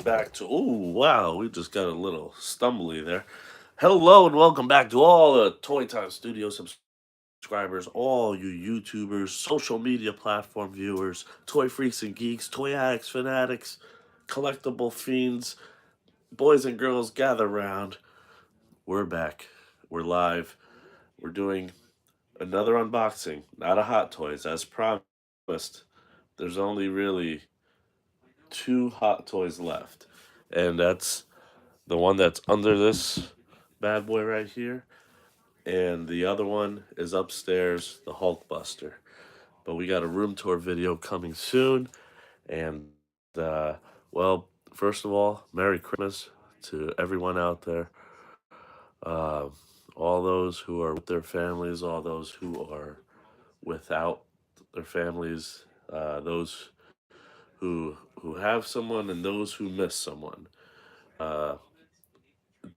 back to. Oh, wow, we just got a little stumbly there. Hello and welcome back to all the Tyme Studios subscribers, all you YouTubers, social media platform viewers, toy freaks and geeks, toy addicts, fanatics, collectible fiends, boys and girls, gather round. We're back. We're live. We're doing another unboxing, not a Hot Toys, as promised. There's only really two Hot Toys left, and that's the one that's under this bad boy right here, and the other one is upstairs, the Hulk Buster. But we got a room tour video coming soon, and well, first of all, Merry Christmas to everyone out there. Uh, all those who are with their families, all those who are without their families, those who have someone and those who miss someone. Uh,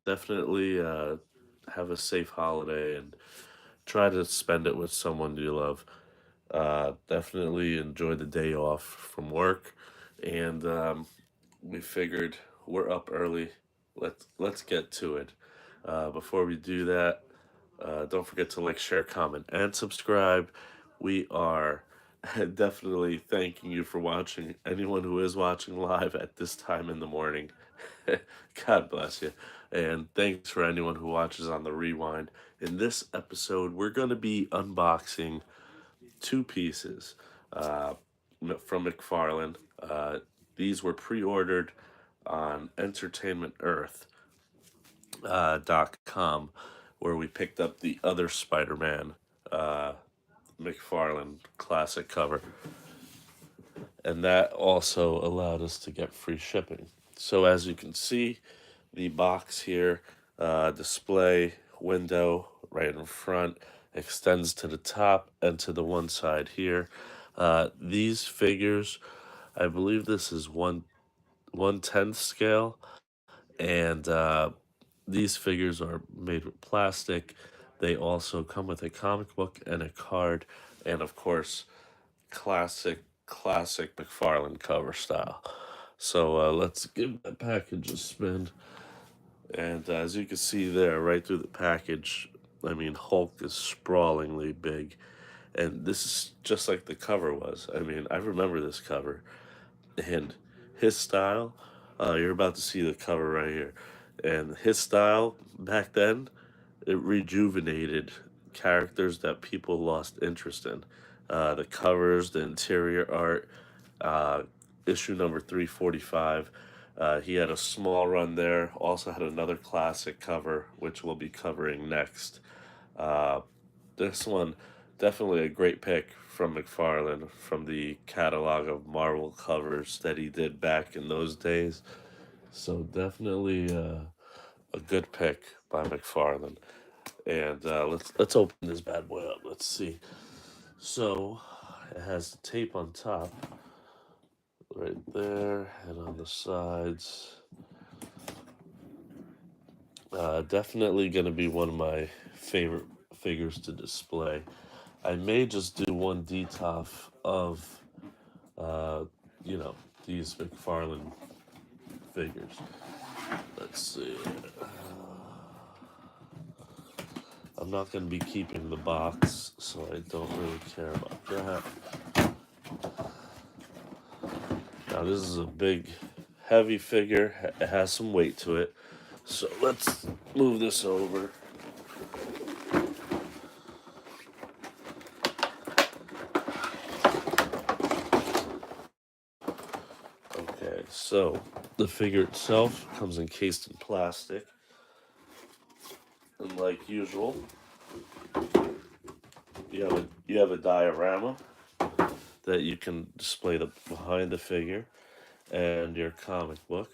Definitely have a safe holiday and try to spend it with someone you love. Definitely enjoy the day off from work, and we figured we're up early. Let's get to it. Before we do that, don't forget to like, share, comment, and subscribe. We are definitely thanking you for watching. Anyone who is watching live at this time in the morning, God bless you. And thanks for anyone who watches on the rewind. In this episode, we're going to be unboxing two pieces uh, from McFarlane. These were pre-ordered on entertainmentearth.com, where we picked up the other Spider-Man uh, McFarlane classic cover, and that also allowed us to get free shipping. So as you can see, the box here, display window right in front, extends to the top and to the one side here. These figures, I believe this is 1/10 scale, and these figures are made with plastic. They also come with a comic book and a card, and of course, classic McFarlane cover style. So let's give that package a spin. And as you can see there, right through the package, I mean, Hulk is sprawlingly big. And this is just like the cover was. I mean, I remember this cover. And his style, you're about to see the cover right here. And his style back then, it rejuvenated characters that people lost interest in. The covers, the interior art, uh, issue number 345. He had a small run there. Also had another classic cover, which we'll be covering next. Uh, this one, definitely a great pick from McFarlane from the catalog of Marvel covers that he did back in those days. So definitely a good pick by McFarlane. And let's open this bad boy up. Let's see. So it has the tape on top, right there, and on the sides. Definitely gonna be one of my favorite figures to display. I may just do one DTOF of, uh, you know, these McFarlane figures. Let's see. I'm not going to be keeping the box, so I don't really care about that. Now, this is a big, heavy figure. It has some weight to it. So let's move this over. Okay, so the figure itself comes encased in plastic. And like usual, you have a diorama that you can display behind the figure and your comic book.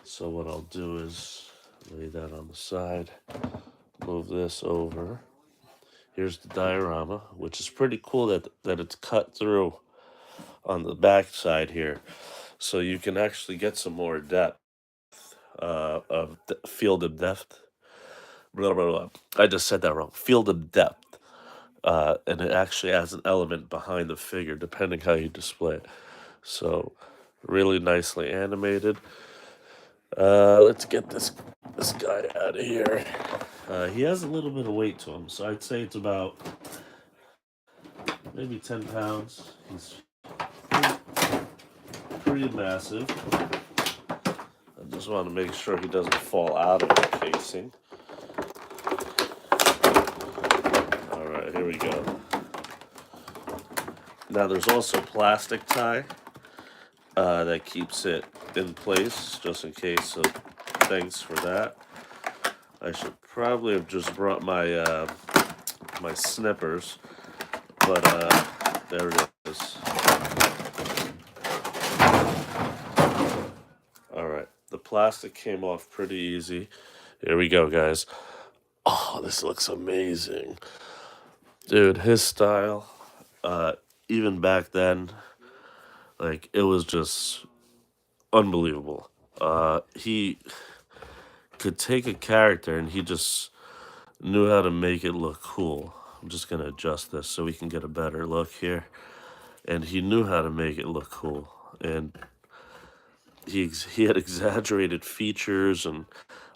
So what I'll do is lay that on the side, move this over. Here's the diorama, which is pretty cool that it's cut through on the back side here. So you can actually get some more depth field of depth. Blah, blah, blah. I just said that wrong. Field of depth. And it actually has an element behind the figure, depending how you display it. So really nicely animated. Let's get this guy out of here. He has a little bit of weight to him, so I'd say it's about maybe 10 pounds. He's pretty massive. I just want to make sure he doesn't fall out of the casing. All right, here we go. Now there's also plastic tie that keeps it in place, just in case. So thanks for that. I should probably have just brought my snippers, but there it is. All right, the plastic came off pretty easy. Here we go, guys. Oh, this looks amazing, dude. His style, uh, even back then, like it was just unbelievable. He could take a character and he just knew how to make it look cool. I'm just gonna adjust this so we can get a better look here. And he knew how to make it look cool. And he had exaggerated features and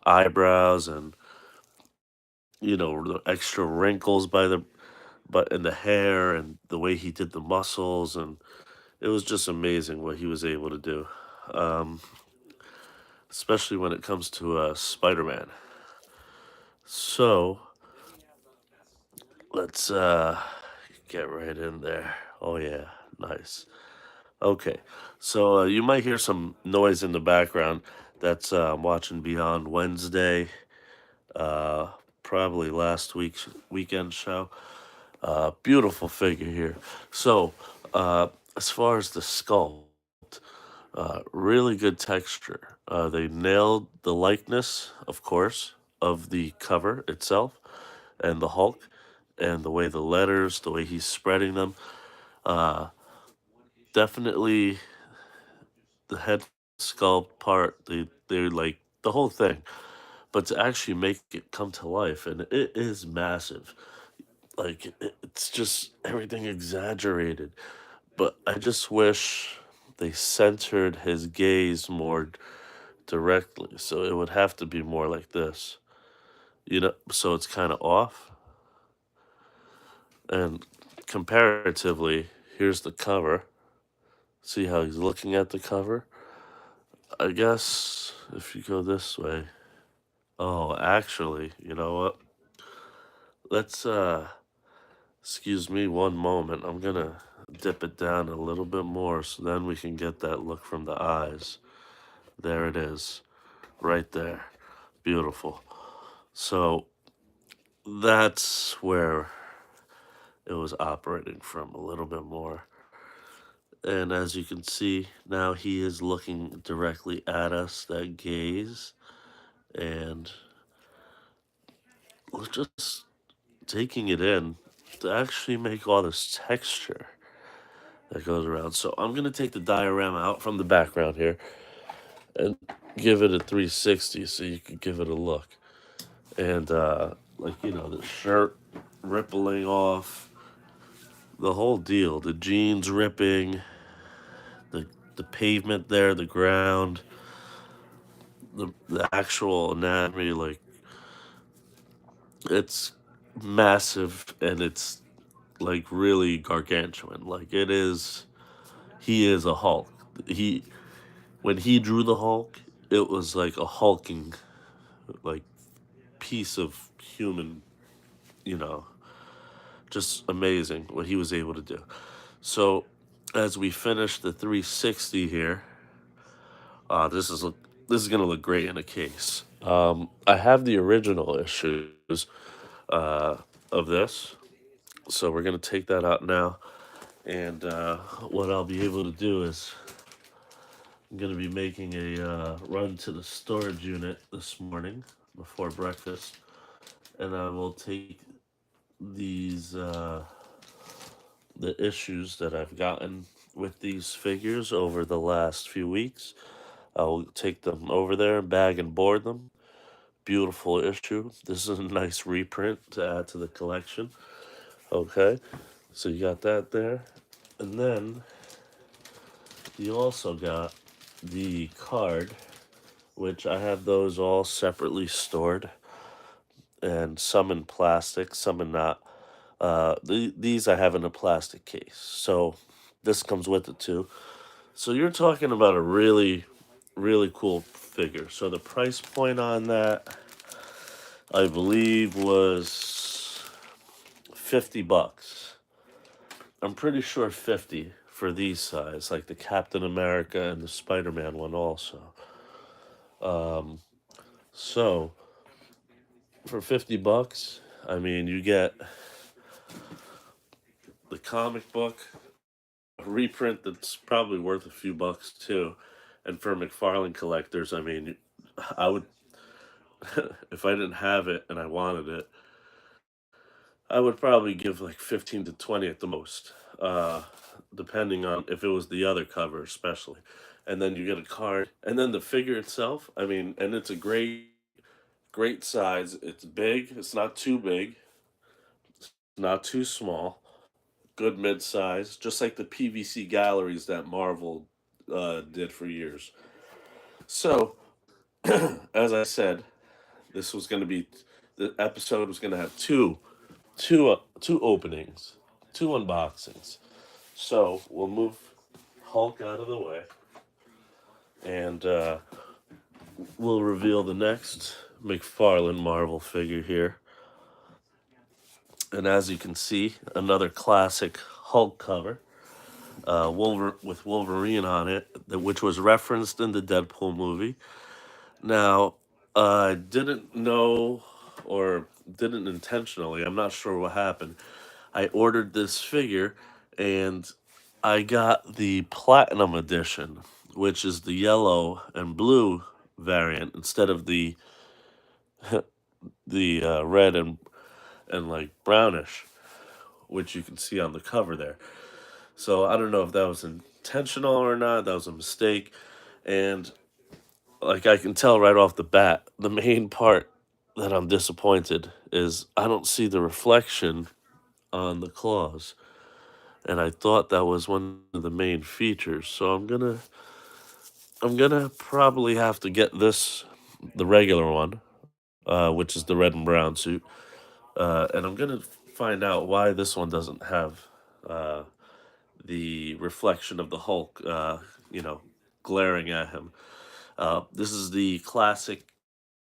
eyebrows and the extra wrinkles but in the hair and the way he did the muscles, and it was just amazing what he was able to do. Um, Especially when it comes to Spider-Man. So let's get right in there. Oh yeah, nice. Okay, so you might hear some noise in the background. That's I'm watching Beyond Wednesday, uh, probably last week's weekend show. Beautiful figure here. So, as far as the sculpt, really good texture. They nailed the likeness, of course, of the cover itself and the Hulk, and the way the letters, the way he's spreading them. Uh, Definitely the head sculpt part. They like the whole thing, but to actually make it come to life, and it is massive. Like it's just everything exaggerated. But I just wish they centered his gaze more directly. So it would have to be more like this, so it's kind of off. And comparatively, here's the cover. See how he's looking at the cover? I guess if you go this way. Oh, actually, you know what? Let's, excuse me one moment. I'm gonna dip it down a little bit more so then we can get that look from the eyes. There it is, right there. Beautiful. So that's where it was operating from a little bit more. And as you can see, now he is looking directly at us, that gaze, and we're just taking it in to actually make all this texture that goes around. So I'm going to take the diorama out from the background here and give it a 360 so you can give it a look. And, the shirt rippling off, the whole deal, the jeans ripping, the pavement there, the ground, the actual anatomy, like it's massive and it's like really gargantuan. Like it is, he is a Hulk. He When he drew the Hulk, it was like a hulking like piece of human, you know, just amazing what he was able to do. So as we finish the 360 here, this is gonna look great in a case. I have the original issues uh, of this, so we're gonna take that out now. And what I'll be able to do is I'm gonna be making a run to the storage unit this morning before breakfast, and I will take these the issues that I've gotten with these figures over the last few weeks. I'll take them over there, bag and board them. Beautiful issue. This is a nice reprint to add to the collection. Okay, so you got that there. And then you also got the card which I have those all separately stored, and some in plastic, some in not. These I have in a plastic case, so this comes with it too. So you're talking about a really, really cool figure. So the price point on that, I believe, was $50. I'm pretty sure 50 for these size, like the Captain America and the Spider-Man one also. Um, so for $50, I mean, you get the comic book, a reprint that's probably worth a few bucks too. And for McFarlane collectors, I mean, I would, if I didn't have it and I wanted it, I would probably give like 15 to 20 at the most, depending on if it was the other cover, especially. And then you get a card, and then the figure itself. I mean, and it's a great size. It's big. It's not too big. Not too small. Good mid size, just like the PVC galleries that Marvel did for years. So, as I said, this was going to be the episode was going to have two openings, two unboxings. So we'll move Hulk out of the way, and we'll reveal the next McFarlane Marvel figure here. And as you can see, another classic Hulk cover, with Wolverine on it, which was referenced in the Deadpool movie. Now, I didn't know or didn't intentionally, I'm not sure what happened. I ordered this figure and I got the Platinum Edition, which is the yellow and blue variant instead of the red and like brownish, which you can see on the cover there. So I don't know if that was intentional or not. That was a mistake, and like I can tell right off the bat, the main part that I'm disappointed is I don't see the reflection on the claws, and I thought that was one of the main features. So I'm gonna probably have to get this, the regular one, which is the red and brown suit, and I'm gonna find out why this one doesn't have uh, the reflection of the Hulk, you know, glaring at him. This is the classic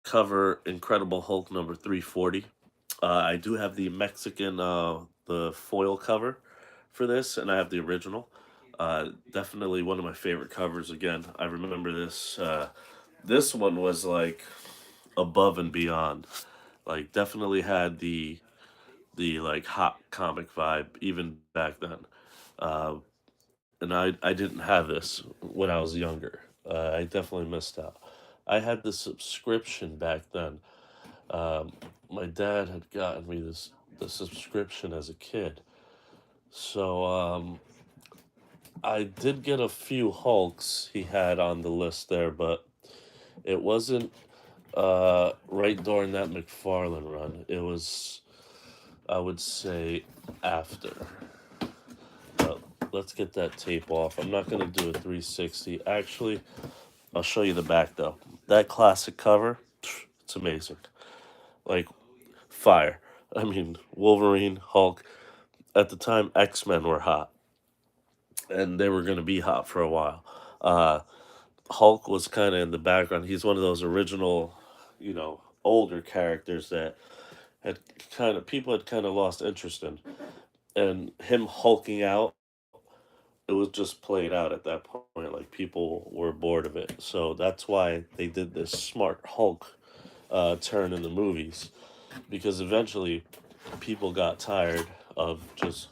cover Incredible Hulk number 340. I do have the Mexican, the foil cover for this, and I have the original. Definitely one of my favorite covers. Again, I remember this. This one was like above and beyond. Like definitely had the like hot comic vibe even back then. Uh, and I didn't have this when I was younger. I definitely missed out. I had the subscription back then. Um, my dad had gotten me the subscription as a kid, so I did get a few Hulks he had on the list there, but it wasn't right during that McFarlane run. It was, I would say, after. Uh, let's get that tape off. I'm not gonna do a 360. Actually, I'll show you the back though. That classic cover, it's amazing. Like fire. I mean, Wolverine, Hulk. At the time, X Men were hot, and they were going to be hot for a while. Uh, Hulk was kind of in the background. He's one of those original, older characters that had kind of people had kind of lost interest in, and him hulking out, it was just played out at that point. Like people were bored of it, so that's why they did this smart Hulk turn in the movies, because eventually people got tired of just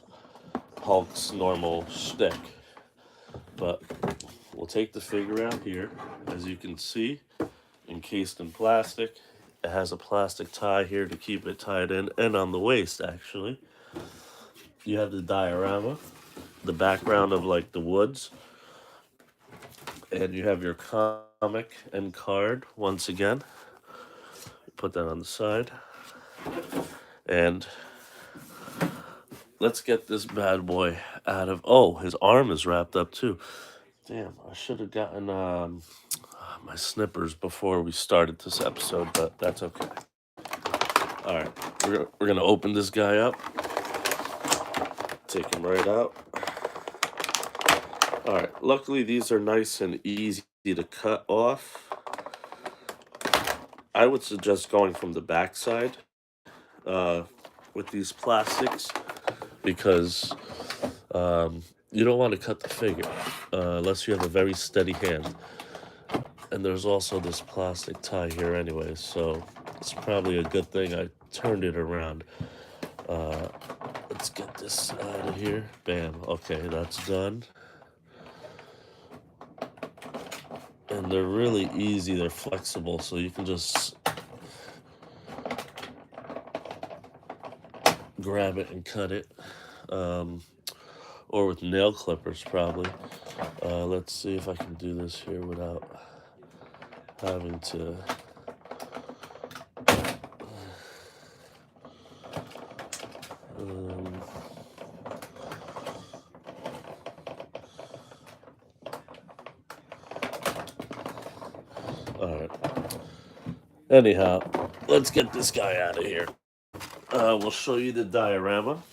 Hulk's normal shtick. But we'll take the figure out here. As you can see, encased in plastic. It has a plastic tie here to keep it tied in, and on the waist, actually. You have the diorama, the background of like the woods, and you have your comic and card once again. Put that on the side. And let's get this bad boy out of. Oh, his arm is wrapped up too. Damn, I should have gotten my snippers before we started this episode, but that's okay. All right, we're gonna open this guy up, take him right out. All right, luckily these are nice and easy to cut off. I would suggest going from the back side with these plastics because you don't want to cut the figure unless you have a very steady hand. And there's also this plastic tie here anyway, so it's probably a good thing I turned it around. Let's get this out of here. Bam. Okay, that's done. And they're really easy. They're flexible, so you can just grab it and cut it. Or with nail clippers, probably. Let's see if I can do this here without having to... all right. Anyhow, let's get this guy out of here. We'll show you the diorama.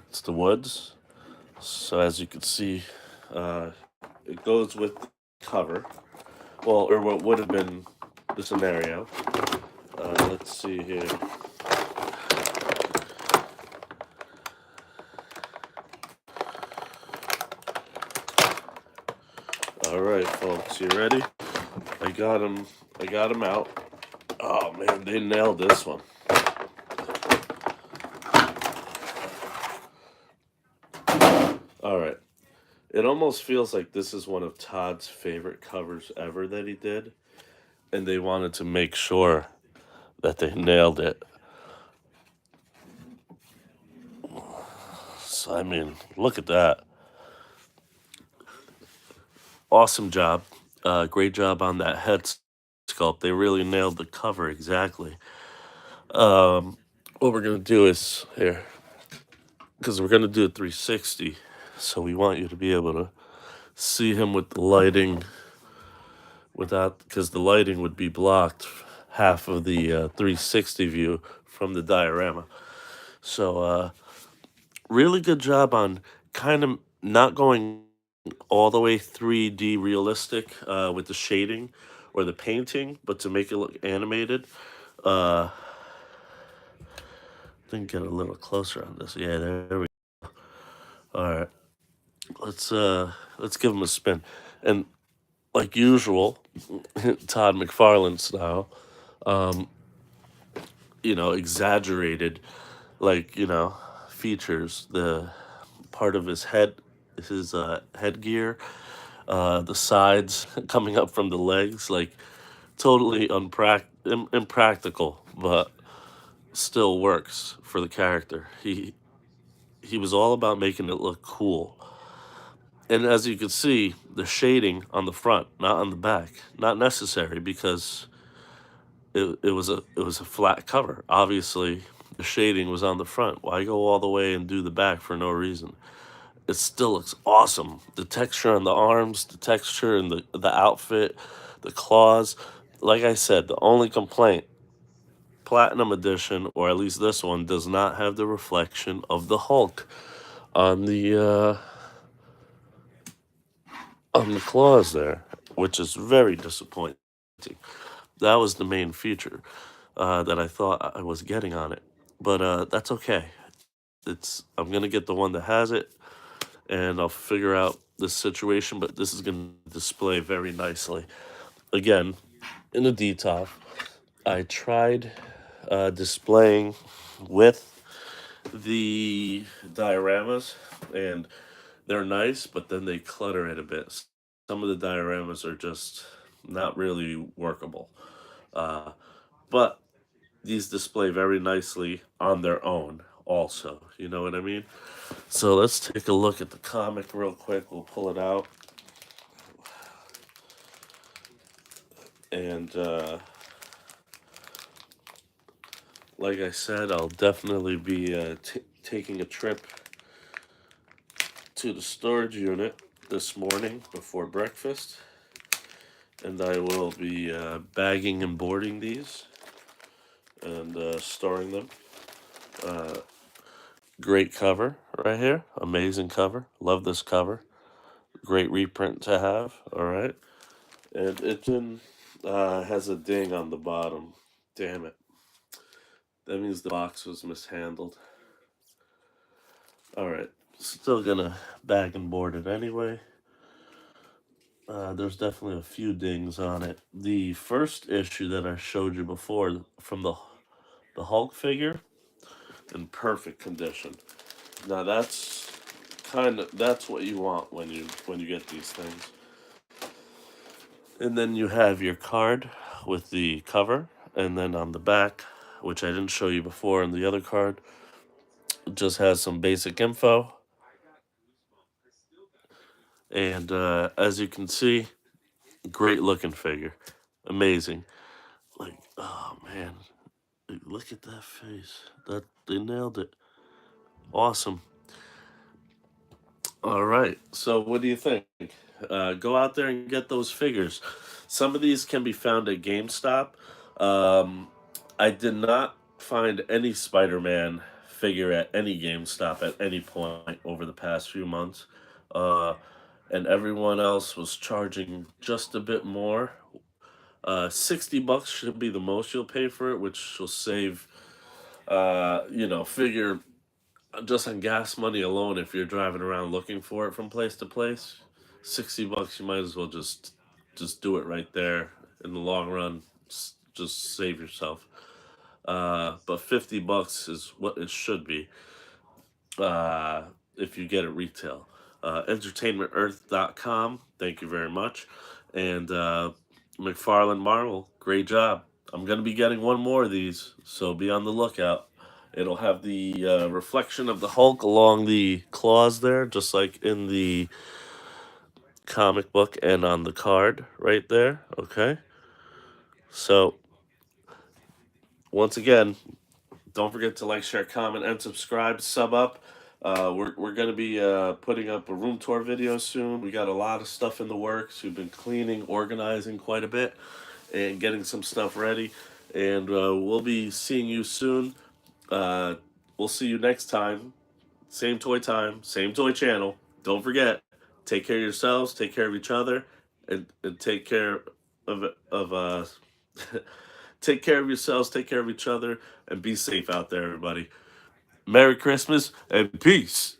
It's the woods. So as you can see, it goes with the cover. Well, or what would have been the scenario. Let's see here. All right, folks, you ready? I got him out. Oh man, they nailed this one. All right. It almost feels like this is one of Todd's favorite covers ever that he did, and they wanted to make sure that they nailed it. So, I mean, look at that. Awesome job. Great job on that head sculpt. They really nailed the cover exactly. What we're going to do is here, because we're going to do a 360, so we want you to be able to see him with the lighting without, because the lighting would be blocked half of the 360 view from the diorama. So really good job on kind of not going all the way 3D realistic with the shading or the painting, but to make it look animated. Then get a little closer on this. Yeah, there we go. All right, let's give him a spin. And like usual, Todd McFarlane style, exaggerated, like, features. The part of his head, his headgear, the sides coming up from the legs, like totally impractical, but still works for the character. He was all about making it look cool. And as you can see, the shading on the front, not on the back, not necessary because it was a flat cover. Obviously, the shading was on the front. Why go all the way and do the back for no reason? It still looks awesome. The texture on the arms, the texture and the outfit, the claws. Like I said, the only complaint, Platinum Edition, or at least this one, does not have the reflection of the Hulk on the claws there, which is very disappointing. That was the main feature that I thought I was getting on it, but that's okay. I'm gonna get the one that has it, and I'll figure out this situation. But this is gonna display very nicely. Again, in the DTOF, I tried displaying with the dioramas, and they're nice, but then they clutter it a bit. Some of the dioramas are just not really workable. But these display very nicely on their own also. You know what I mean? So let's take a look at the comic real quick. We'll pull it out. And like I said, I'll definitely be taking a trip to the storage unit this morning before breakfast and I will be bagging and boarding these and storing them. Uh, Great cover right here. Amazing cover. Love this cover. Great reprint to have. All right. And it has a ding on the bottom. Damn it. That means the box was mishandled. All right. Still gonna bag and board it anyway. There's definitely a few dings on it. The first issue that I showed you before from the Hulk figure in perfect condition. Now that's what you want when you get these things. And then you have your card with the cover, and then on the back, which I didn't show you before in the other card, it just has some basic info. And as you can see, great looking figure, amazing. Like, oh man, look at that face. That they nailed it. Awesome. All right. So what do you think? Go out there and get those figures. Some of these can be found at GameStop. Um, I did not find any Spider-Man figure at any GameStop at any point over the past few months. Uh, and everyone else was charging just a bit more. $60 should be the most you'll pay for it, which will save, figure just on gas money alone. If you're driving around looking for it from place to place, $60, you might as well just do it right there. In the long run, just save yourself. But $50 is what it should be uh, if you get it retail. Entertainmentearth.com. Thank you very much. And McFarlane Marvel, great job. I'm going to be getting one more of these, so be on the lookout. It'll have the reflection of the Hulk along the claws there, just like in the comic book and on the card right there. Okay. So, once again, don't forget to like, share, comment, and subscribe. Sub up. We're going to be putting up a room tour video soon. We got a lot of stuff in the works. We've been cleaning, organizing quite a bit, and getting some stuff ready. And we'll be seeing you soon. Uh, we'll see you next time. Same toy time, same toy channel. Don't forget, take care of yourselves, take care of each other, and take care of take care of yourselves, take care of each other, and be safe out there, everybody. Merry Christmas and peace.